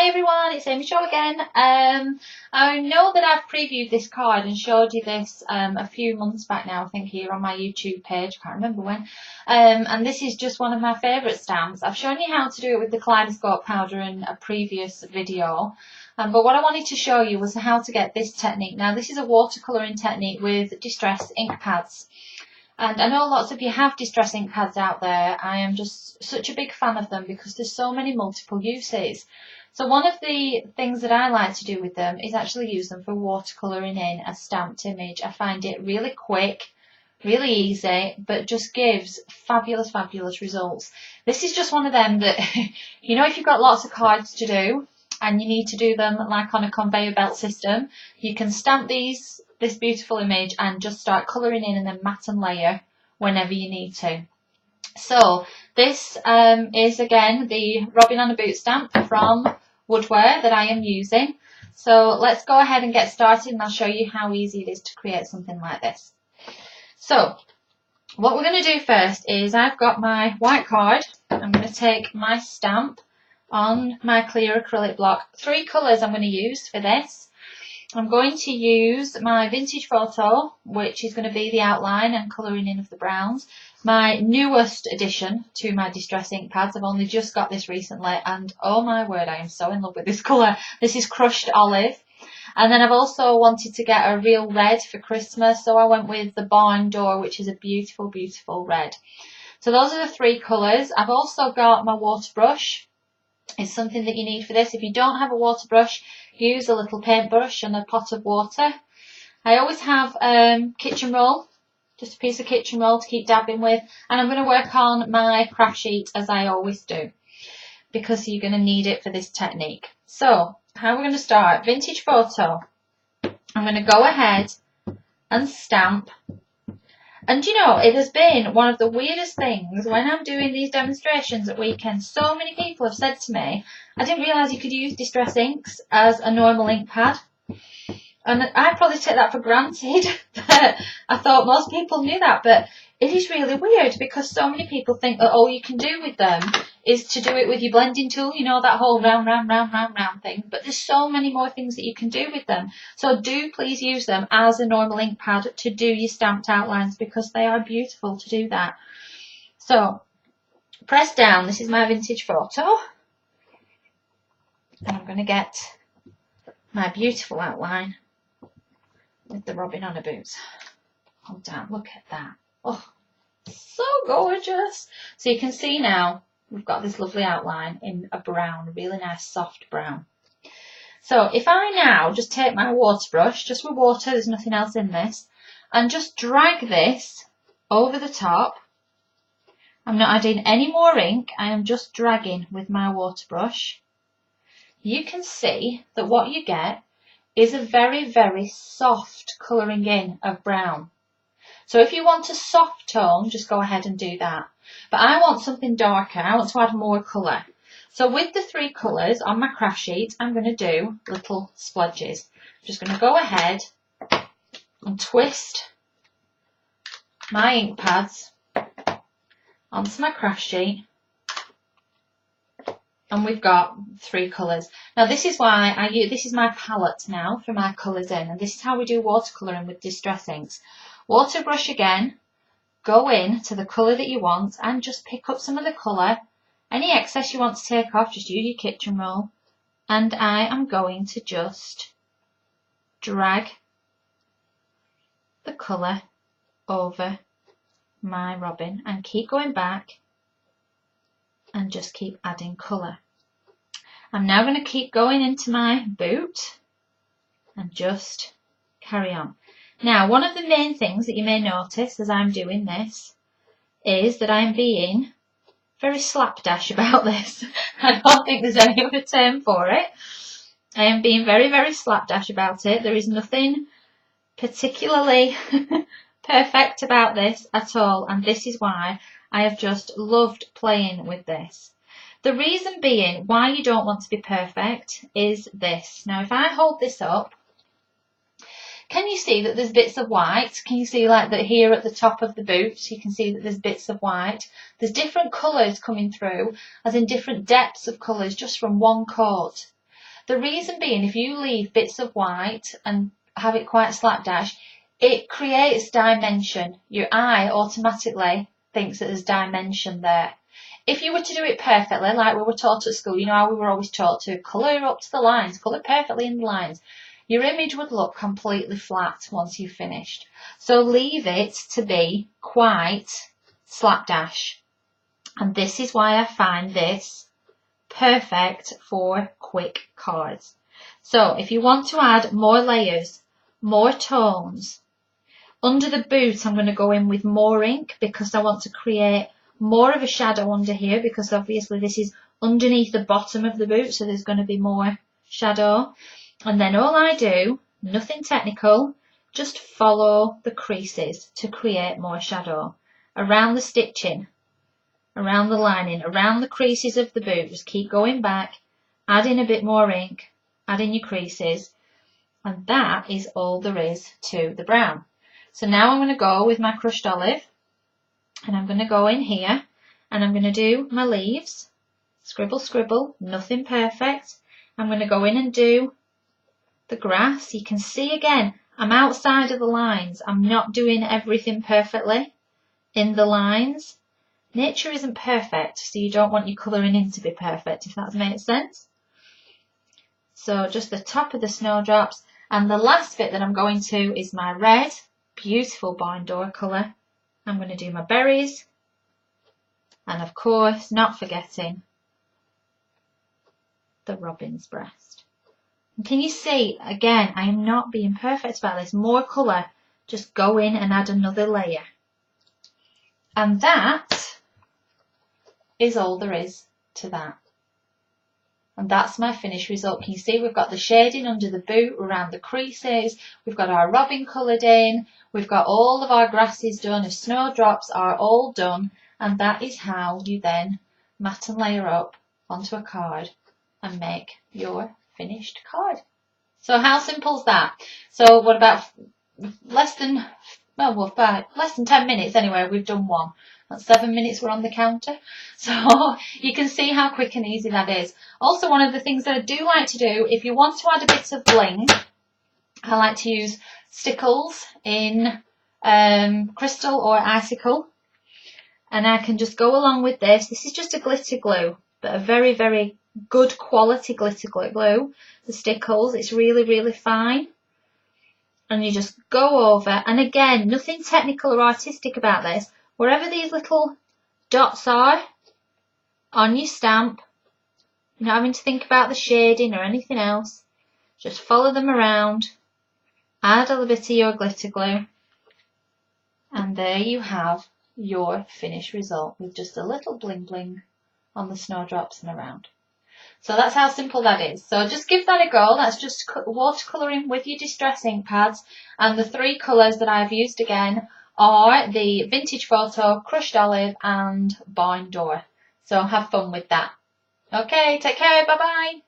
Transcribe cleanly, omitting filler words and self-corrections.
Hi everyone, it's Amy Shaw again. I know that I've previewed this card and showed you this a few months back now, I think here on my YouTube page, I can't remember when. And this is just one of my favourite stamps. I've shown you how to do it with the kaleidoscope powder in a previous video. But what I wanted to show you was how to get this technique. Now this is a watercolouring technique with distress ink pads. And I know lots of you have distress ink pads out there. I am just such a big fan of them because there's so many multiple uses. So one of the things that I like to do with them is actually use them for watercolouring in a stamped image. I find it really quick, really easy, but just gives fabulous, fabulous results. This is just one of them that, you know, if you've got lots of cards to do and you need to do them like on a conveyor belt system, you can stamp this beautiful image and just start colouring in and then mat and layer whenever you need to. So this is again the Robin on a boot stamp from Woodware that I am using. So let's go ahead and get started and I'll show you how easy it is to create something like this. So what we're going to do first is I've got my white card. I'm going to take my stamp on my clear acrylic block. 3 colours I'm going to use for this. I'm going to use my vintage photo, which is going to be the outline and colouring in of the browns. My newest addition to my distress ink pads. I've only just got this recently and oh my word, I am so in love with this colour. This is crushed olive. And then I've also wanted to get a real red for Christmas, so I went with the barn door, which is a beautiful, beautiful red. So those are the 3 colours. I've also got my water brush. It's something that you need for this. If you don't have a water brush, use a little paintbrush and a pot of water. I always have kitchen roll, just a piece of kitchen roll to keep dabbing with. And I'm going to work on my craft sheet as I always do, because you're going to need it for this technique. So how we're going to start, vintage photo. I'm going to go ahead and stamp. And you know, it has been one of the weirdest things when I'm doing these demonstrations at weekends. So many people have said to me, I didn't realise you could use distress inks as a normal ink pad. And I probably take that for granted. I thought most people knew that, but it is really weird because so many people think that all you can do with them is to do it with your blending tool, you know, that whole round, round, round, round, round thing. But there's so many more things that you can do with them. So do please use them as a normal ink pad to do your stamped outlines because they are beautiful to do that. So press down. This is my vintage photo. And I'm going to get my beautiful outline with the Robin on a boot. Hold down. Look at that. Oh, so gorgeous. So you can see now we've got this lovely outline in a brown, really nice soft brown. So if I now just take my water brush, just with water, there's nothing else in this, and just drag this over the top. I'm not adding any more ink, I am just dragging with my water brush. You can see that what you get is a very, very soft colouring in of brown. So if you want a soft tone, just go ahead and do that. But I want something darker. I want to add more colour. So with the 3 colours on my craft sheet, I'm going to do little splodges. I'm just going to go ahead and twist my ink pads onto my craft sheet. And we've got 3 colours. Now this is why this is my palette now for my colours in. And this is how we do watercolouring with distress inks. Water brush again, go in to the colour that you want and just pick up some of the colour. Any excess you want to take off, just use your kitchen roll. And I am going to just drag the colour over my robin and keep going back and just keep adding colour. I'm now going to keep going into my boot and just carry on. Now, one of the main things that you may notice as I'm doing this is that I'm being very slapdash about this. I don't think there's any other term for it. I am being very, very slapdash about it. There is nothing particularly perfect about this at all, and this is why I have just loved playing with this. The reason being why you don't want to be perfect is this. Now, if I hold this up, can you see that there's bits of white? Can you see like that here at the top of the boot? You can see that there's bits of white. There's different colours coming through, as in different depths of colours just from one coat. The reason being, if you leave bits of white and have it quite slapdash, it creates dimension. Your eye automatically thinks that there's dimension there. If you were to do it perfectly, like we were taught at school, you know how we were always taught to colour up to the lines, colour perfectly in the lines, your image would look completely flat once you've finished. So leave it to be quite slapdash. And this is why I find this perfect for quick cards. So if you want to add more layers, more tones, under the boot I'm going to go in with more ink because I want to create more of a shadow under here, because obviously this is underneath the bottom of the boot, so there's going to be more shadow. And then all I do, nothing technical, just follow the creases to create more shadow around the stitching, around the lining, around the creases of the boot. Just keep going back, add in a bit more ink, add in your creases, and that is all there is to the brown. So now I'm going to go with my crushed olive, and I'm going to go in here and I'm going to do my leaves, scribble, scribble, nothing perfect. I'm going to go in and do the grass. You can see again, I'm outside of the lines. I'm not doing everything perfectly in the lines. Nature isn't perfect, so you don't want your colouring in to be perfect, if that makes sense. So just the top of the snowdrops, and the last bit that I'm going to is my red, beautiful barn door colour. I'm going to do my berries, and of course, not forgetting the robin's breast. And can you see, again, I am not being perfect about this. More colour, just go in and add another layer. And that is all there is to that. And that's my finished result. Can you see we've got the shading under the boot around the creases, we've got our robin coloured in, we've got all of our grasses done, the snowdrops are all done, and that is how you then mat and layer up onto a card and make your finished card. So how simple is that? So what about less than 10 minutes anyway, we've done one. That's 7 minutes we're on the counter. So you can see how quick and easy that is. Also, one of the things that I do like to do, if you want to add a bit of bling, I like to use stickles in crystal or icicle. And I can just go along with this. This is just a glitter glue, but a very, very good quality glitter glue. The stickles, it's really, really fine. And you just go over, and again, nothing technical or artistic about this. Wherever these little dots are on your stamp, you're not having to think about the shading or anything else. Just follow them around, add a little bit of your glitter glue, and there you have your finished result with just a little bling bling on the snowdrops and around. So that's how simple that is. So just give that a go. That's just watercolouring with your distress ink pads. And the three colours that I've used again are the Vintage Photo, Crushed Olive and Barn Door. So have fun with that. Okay, take care. Bye-bye.